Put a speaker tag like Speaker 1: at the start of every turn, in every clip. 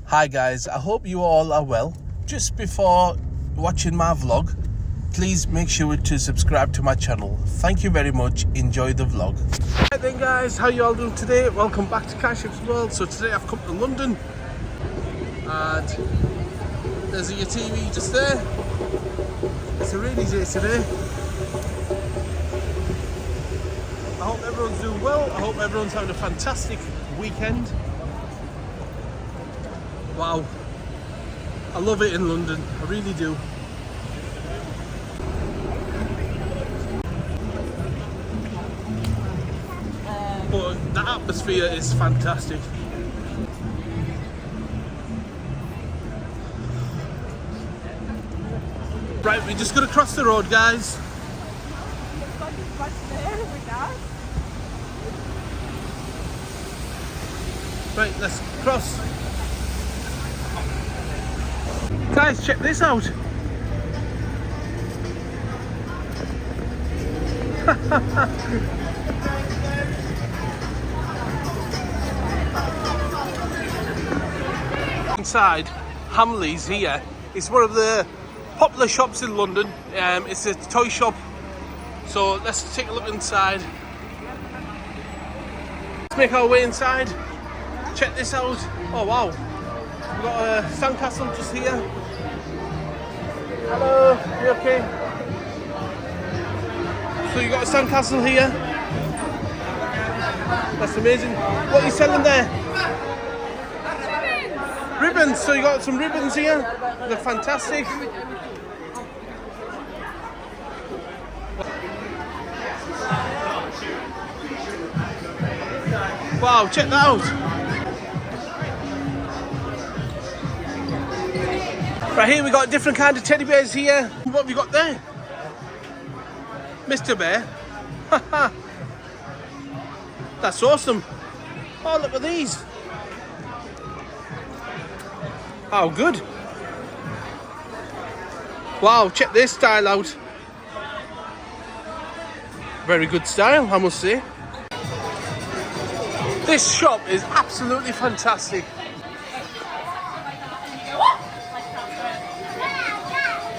Speaker 1: Hi guys, I hope you all are well. Just before watching my vlog, please make sure to subscribe to my channel. Thank you very much. Enjoy the vlog. Right then guys, how you all doing today? Welcome back to Kashif'S world. So today I've come to London and there's your TV just there. It's a rainy day today. I hope everyone's doing well. I hope everyone's having a fantastic weekend. Wow, I love it in London, I really do. But the atmosphere is fantastic. Right, we're just gonna cross the road, guys. Right, let's cross. Guys, check this out. Inside Hamleys here, it's one of the popular shops in London. It's a toy shop. So let's take a look inside. Let's make our way inside. Check this out. Oh wow. We've got a sandcastle just here. Hello, you okay? So you got a sandcastle here. That's amazing. What are you selling there? Ribbons. Ribbons. So you got some ribbons here. They're fantastic. Wow, check that out. Right here we got different kind of teddy bears here. What have we got there? Mr. Bear. That's awesome. Oh, look at these. Oh, good. Wow, check this style out. Very good style, I must say. This shop is absolutely fantastic.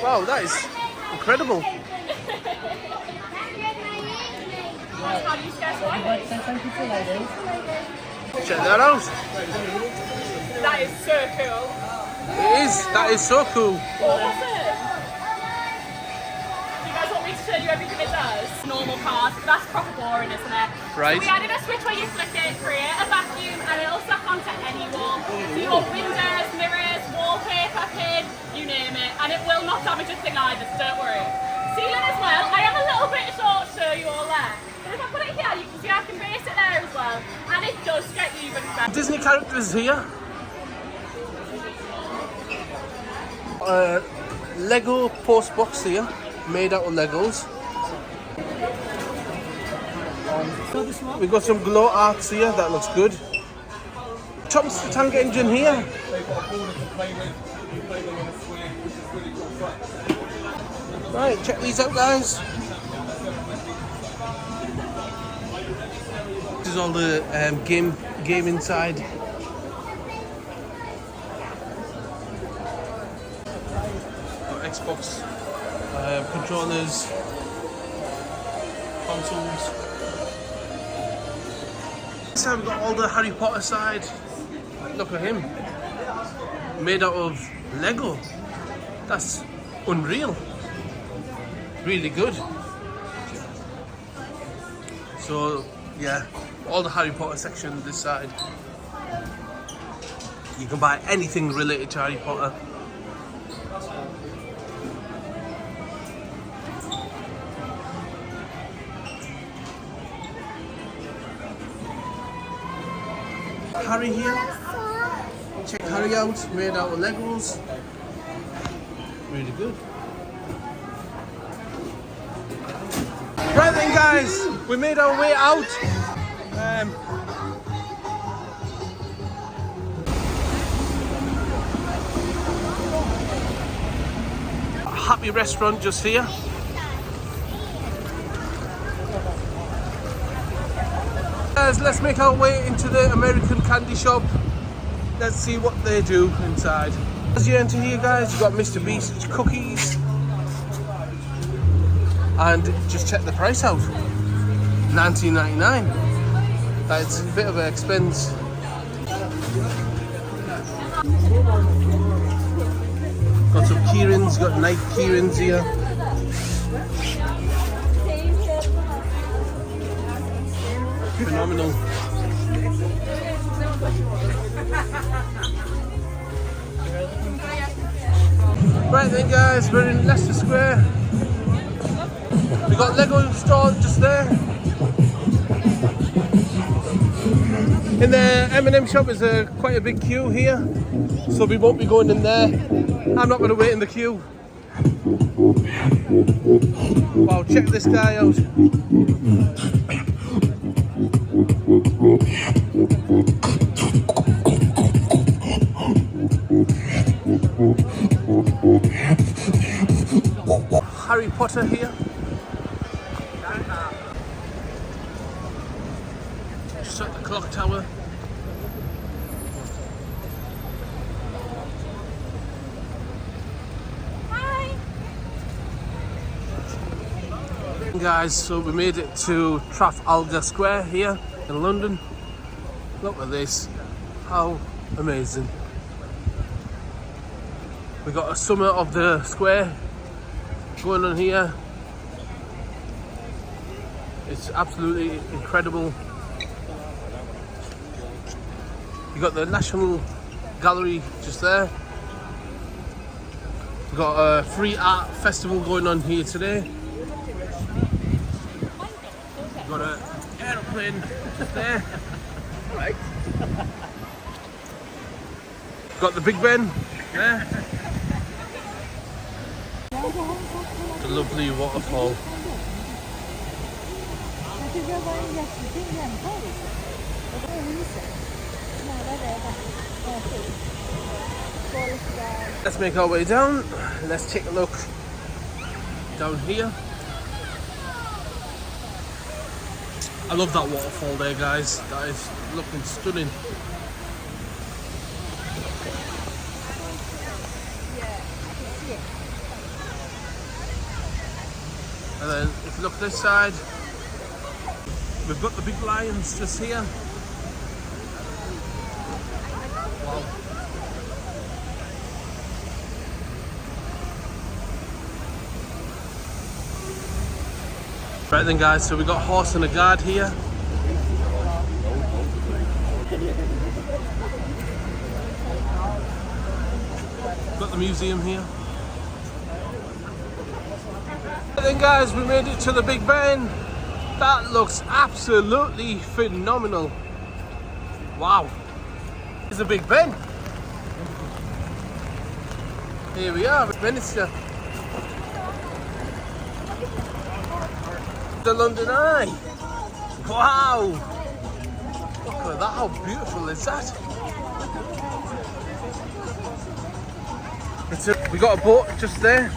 Speaker 1: Wow, that is incredible. Check that out.
Speaker 2: That is so cool.
Speaker 1: It is. That is so cool.
Speaker 2: Awesome. Do you guys want me to show you everything it does? Normal cars. That's proper boring, isn't it?
Speaker 1: Right.
Speaker 2: So we added a switch where you flick it, create a vacuum, and it'll suck onto any wall. So you want windows, mirrors, wallpaper, pin, you name it, and it will not damage a thing either, so don't worry. Ceiling as well. I have a little bit short to show you all there. But if I put it here, you can see I can base it there as well. And it does get even better.
Speaker 1: Disney characters here. Lego post box here, made out of Legos. We've got some glow arts here, that looks good. Thomas the Tank Engine here. Right, check these out, guys. This is all the game inside. Xbox controllers, consoles. This time we've got all the Harry Potter side. Look at him, made out of Lego. That's unreal. Really good. So yeah, all the Harry Potter section this side. You can buy anything related to Harry Potter. Harry here. Check Harry out, made out of Legos. Really good. Right then guys, we made our way out. Happy restaurant just here. Guys, let's make our way into the American candy shop. let's see what they do inside. As you enter here, guys, you've got Mr. Beast cookies. And just check the price out. $19.99. That's a bit of an expense. Got some keyrings, got knife keyrings here. Phenomenal. Right then, guys, we're in Leicester Square. We got Lego store just there. In the M&M shop is quite a big queue here, so we won't be going in there. I'm not going to wait in the queue. Wow, check this guy out. Harry Potter here. Just at the clock tower.
Speaker 2: Hi.
Speaker 1: Guys, so we made it to Trafalgar Square here in London. Look at this. How amazing. We got a summer of the square going on here. It's absolutely incredible. You got the National Gallery just there. We've got a free art festival going on here today. We've got an aeroplane there. Right. Got the Big Ben there. The lovely waterfall. Let's make our way down. Let's take a look down here. I love that waterfall there, guys. That is looking stunning. And then if you look this side, we've got the big lions just here. Wow. Right then, guys, so we've got horse and a guard here. Got the museum here. Right then, guys, we made it to the Big Ben. That looks absolutely phenomenal. Wow. Here's the Big Ben. Here we are, Westminster. The London Eye. Wow. Look at that, how beautiful is that? We got a boat just there.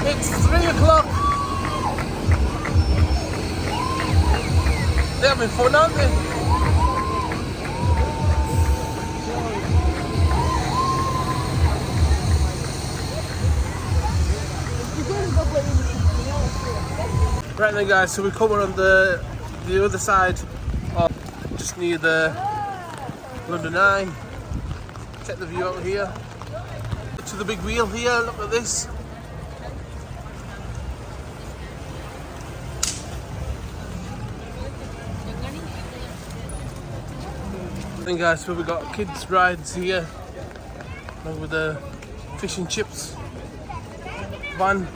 Speaker 1: It's 3 o'clock. They're having fun, aren't they? Right then, guys, so we're coming on the other side, just near the London Eye. Check the view out here. To the big wheel here, look at this. Then, guys, so we've got kids rides here, along with the fish and chips van.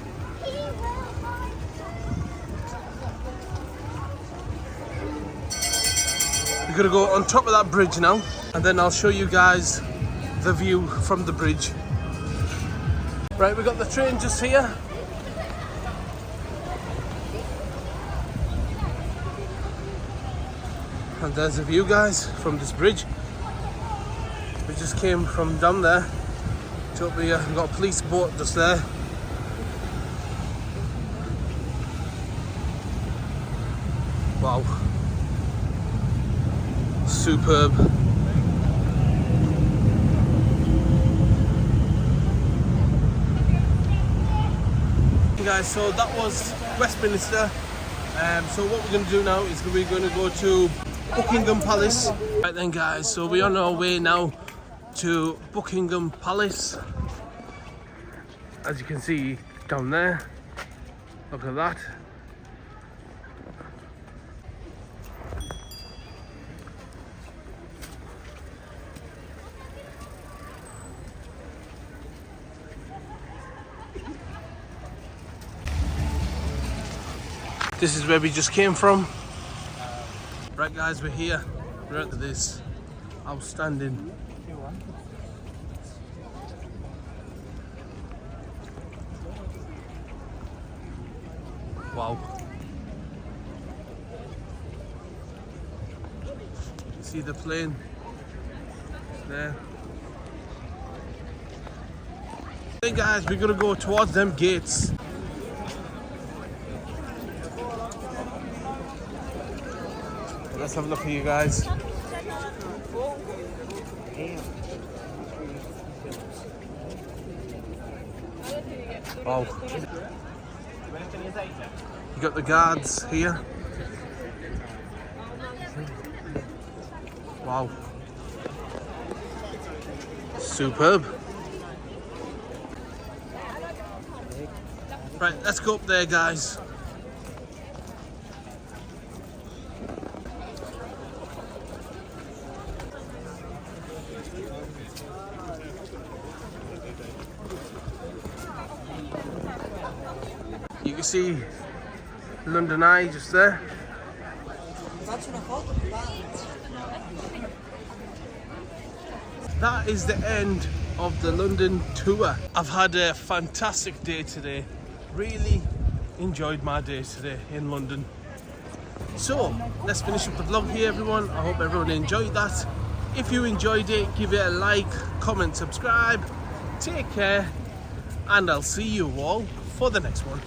Speaker 1: We're gonna go on top of that bridge now, and then I'll show you guys the view from the bridge. Right, we got the train just here. And there's the view, guys, from this bridge. We just came from down there to up here. We've got a police boat just there. Wow. Superb. Guys, so that was Westminster. So what we're going to do now is we're going to go to Buckingham Palace. Right then guys, so we're on our way now to Buckingham Palace. As you can see down there, look at that. This is where we just came from. Right guys, we're here. We're at this outstanding. Wow. You see the plane there. Hey guys, we're gonna go towards them gates. Let's have a look at you guys. Wow. You got the guards here. Wow. Superb. Right, let's go up there, guys. You can see London Eye just there. That is the end of the London tour. I've had a fantastic day today. Really enjoyed my day today in London. So let's finish up the vlog here, everyone. I hope everyone enjoyed that. If you enjoyed it, give it a like, comment, subscribe. Take care, and I'll see you all for the next one.